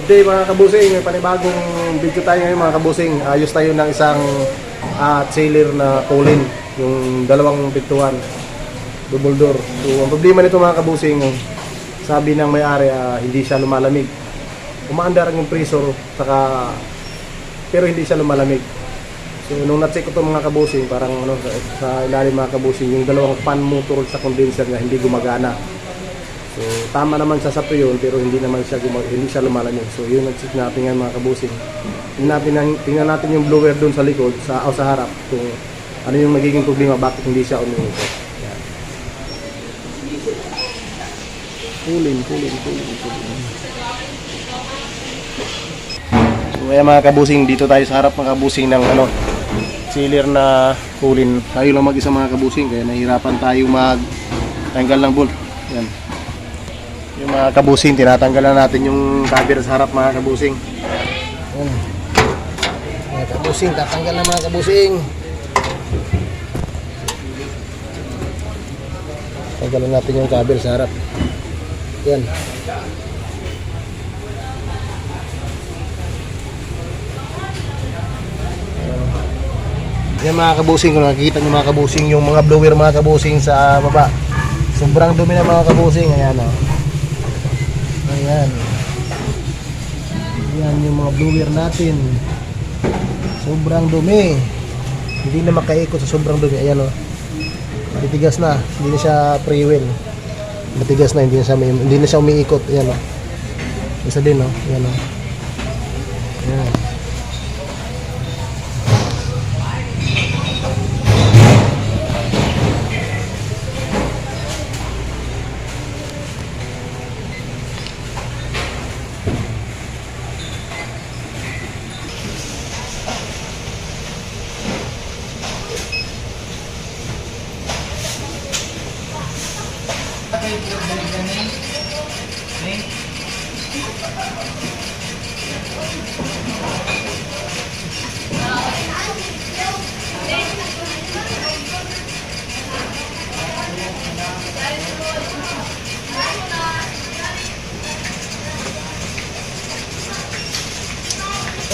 Good day mga kabusing, may panibagong video tayo ngayon mga kabusing. Ayos tayo ng isang trailer na Colin, yung dalawang pintuan, double door. So ang problema nito mga kabusing, sabi ng may-ari hindi siya lumalamig. Umaandar ang compressor, pero hindi siya lumalamig. So nung na-check ko ito mga kabusing, parang sa ilalim mga kabusing, yung dalawang fan motor sa condenser niya hindi gumagana. So tama naman siya sa preyon pero hindi naman siya lumalamig. So yun ang-check natin yan mga kabusing. Tingnan natin yung blower doon sa likod, sa harap, kung ano yung magiging problema, bakit hindi siya umiikot. Yan. Kulin. So ayan mga kabusing, dito tayo sa harap mga kabusing ng sealer na Colin. Tayo lang mag-isa mga kabusing, kaya nahirapan tayo mag-tanggal ng bolt. Yan. Yung mga kabusing, tinatanggalan natin yung cover sa harap mga kabusing. Yan. Mga kabusing, tatanggal na mga kabusing. Tanggalan natin yung cover sa harap. Yan. Yan mga kabusing, kung nakikita nyo mga kabusing, yung mga blower mga kabusing sa baba. Sobrang dumi na mga kabusing. Ayan Ayan. Yan yung mga blower natin. Sobrang dumi. Hindi na makaikot sa sobrang dumi. Ayan matitigas na. Hindi na siya pre-wheel. Matigas na, hindi na siya umiikot. Ayan Isa din Ayan Ayan.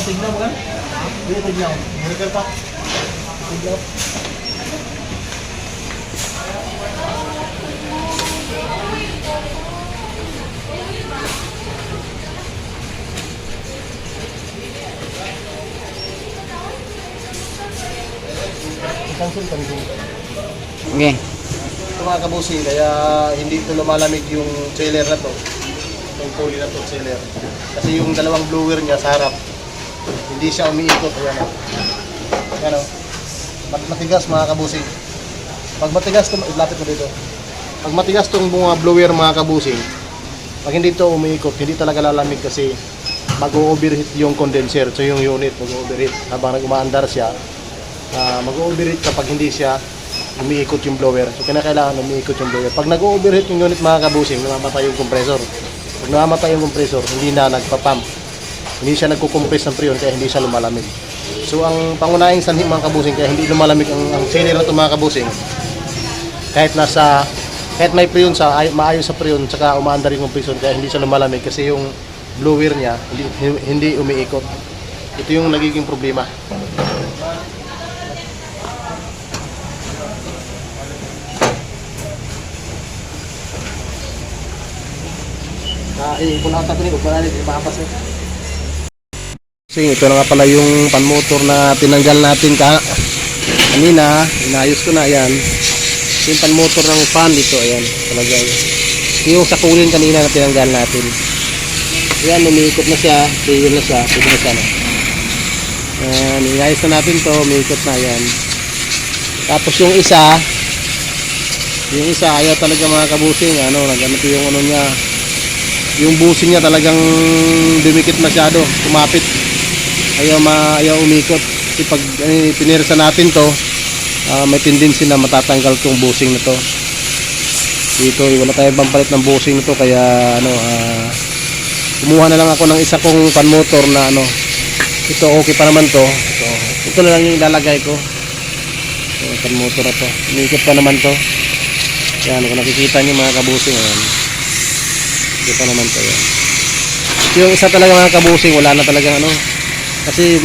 Tignan mo kan? Hindi tignan. Monitor pa. Tignan. I-cancel kami din. Okay. Ito mga kabusing, kaya hindi ito lumalamig yung trailer na to. Yung pulley na to, trailer. Kasi yung dalawang blower niya sa harap, hindi siya umiikot. Ayan matigas mga kabusing. Pag matigas ito, ilapit mo dito. Pag matigas itong mga blower mga kabusing, pag hindi ito umiikot, hindi talaga lalamig kasi mag-overheat yung condenser. So yung unit mag-overheat habang nag-umaandar siya. Mag-overheat kapag hindi siya umiikot yung blower. So kinakailangan umiikot yung blower. Pag nag-overheat yung unit mga kabusing, namamatay yung compressor. Pag namamatay yung compressor, hindi na nagpa-pump. Hindi siya nagko-compress ng preyon kaya hindi siya lumalamig. So ang pangunahing sanhi mga kabusing kaya hindi lumalamig ang sealer na ito mga kabusing, kahit may preyon maayos sa preyon saka umaandar yung compressor kaya hindi siya lumalamig kasi yung blower niya hindi umiikot. Ito yung nagiging problema. So ito na nga pala yung pan motor na tinanggal natin kanina. Inayos ko na yan. Yung pan motor ng fan dito, ayan talaga yung sa Colin kanina na tinanggal natin. Ayan, umiikot na siya, pwede na siya ayan, inayos na natin to, umiikot na yan. Tapos yung isa ayaw talaga mga kabusing, nagano yung niya, yung busin niya talagang dumikit masyado, kumapit. Ayaw umikot. Kasi pag pinirsa natin to, may tendency na matatanggal tong bushing na to. Dito, wala tayong pampalit ng bushing na to, kaya kumuha na lang ako ng isa kong fan motor na ito okay pa naman to. Ito na lang yung ilalagay ko. Fan motor na to. Umikot pa naman to. Yan, kung nakikita niyo mga kabusing, ayan. Ito pa naman to yan. Yung isa talaga mga kabusing, wala na talaga ano. Kasi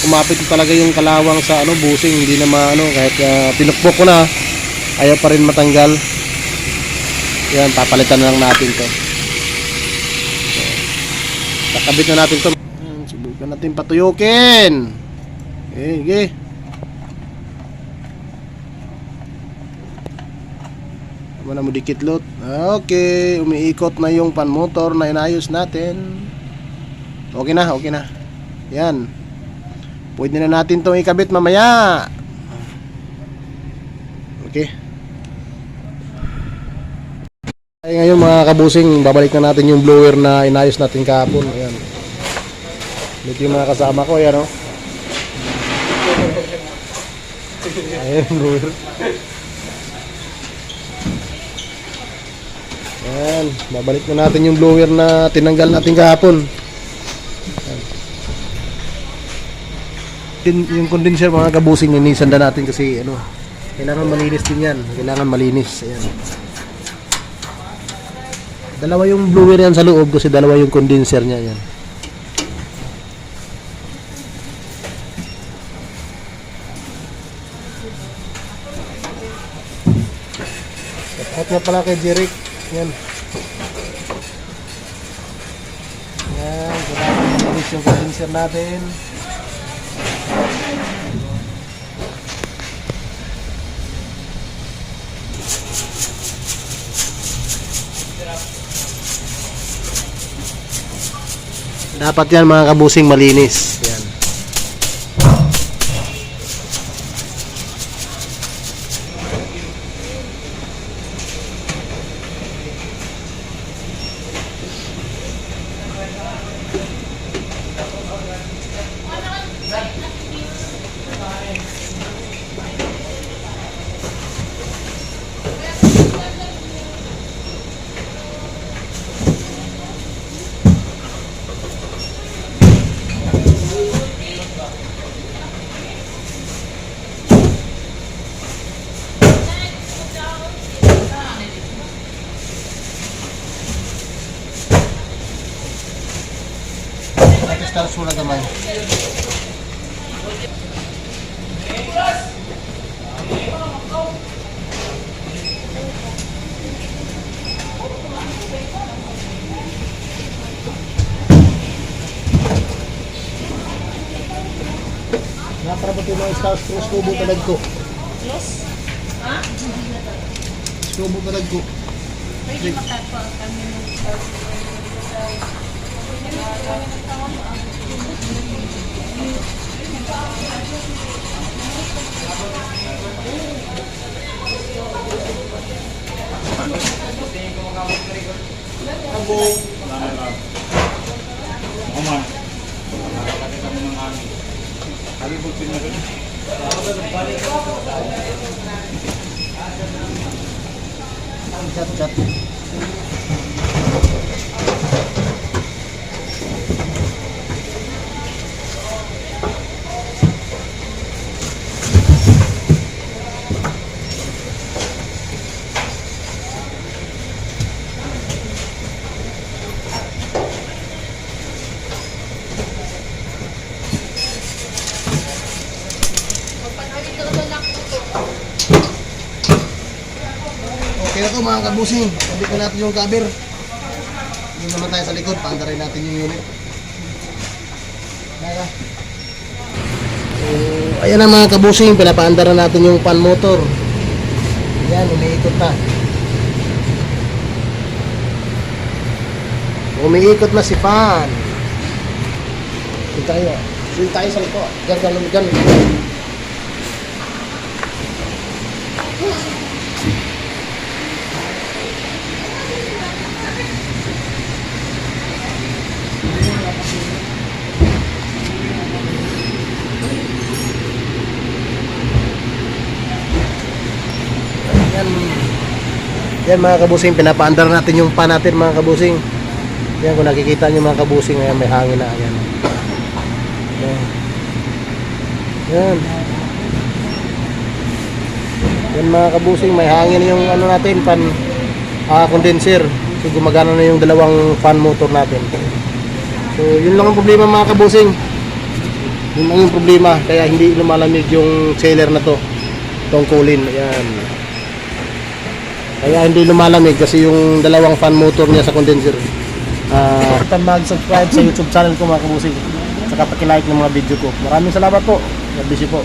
kumapit talaga yung kalawang sa ano busing, hindi na maano kahit pinukpok ko na ayaw pa rin matanggal. Yan, papalitan na lang natin to. Kakabit na natin to. Yan, subukan natin patuyukin. Okay. Wala mo dikit lot. Okay, umiikot na yung pan motor na inayos natin. Okay na. Yan. Pwede na natin itong ikabit mamaya. Okay. Ay ngayon mga kabusing, babalik na natin yung blower na inayos natin kahapon. Ayan. Dito yung mga kasama ko, ayan o. Ayan yung blower. Ayan, babalik na natin yung blower na tinanggal natin kahapon. Yung condenser mga kabusing, ninisanda natin kasi ano, kailangan malinis din yan. Kailangan malinis. Ayan. Dalawa yung blower yan sa loob kasi dalawa yung condenser niya yan. At nga pala kay Jeric. Yan. Yan. Kailangan malinis yung condenser natin. Dapat yan mga kabusing malinis. Yan. Estar surat gamay. Para ba ito stars cross tubo talag ko? Yes. Ha? Tubo talag ko. Pwede makatpa kami ng stars. Cat. Okay na to mga kabusing. Sabit na natin yung cover. Doon naman tayo sa likod. Paandarin natin yung unit. Ayan na mga kabusing. Pinapaandaran natin yung fan motor. Ayan, umiikot na. Umiikot na si fan. Sige tayo sa likod. Gan. Yan mga kabusing, pinapaandar natin yung pan natin mga kabusing. Yan, kung nakikita nyo mga kabusing, ayan, may hangin na. Ayan. Yan. Yan mga kabusing, may hangin yung ano natin, pan condenser. So gumagana na yung dalawang fan motor natin. So yun lang ang problema mga kabusing. Yun lang yung problema, kaya hindi lumalamig yung chiller na to, tungkulin. Ayan. Kaya hindi lumalamig kasi yung dalawang fan motor niya sa condenser. Mag-subscribe sa YouTube channel ko mga kabusing. Saka paki-like ng mga video ko. Maraming salamat po. God bless you po.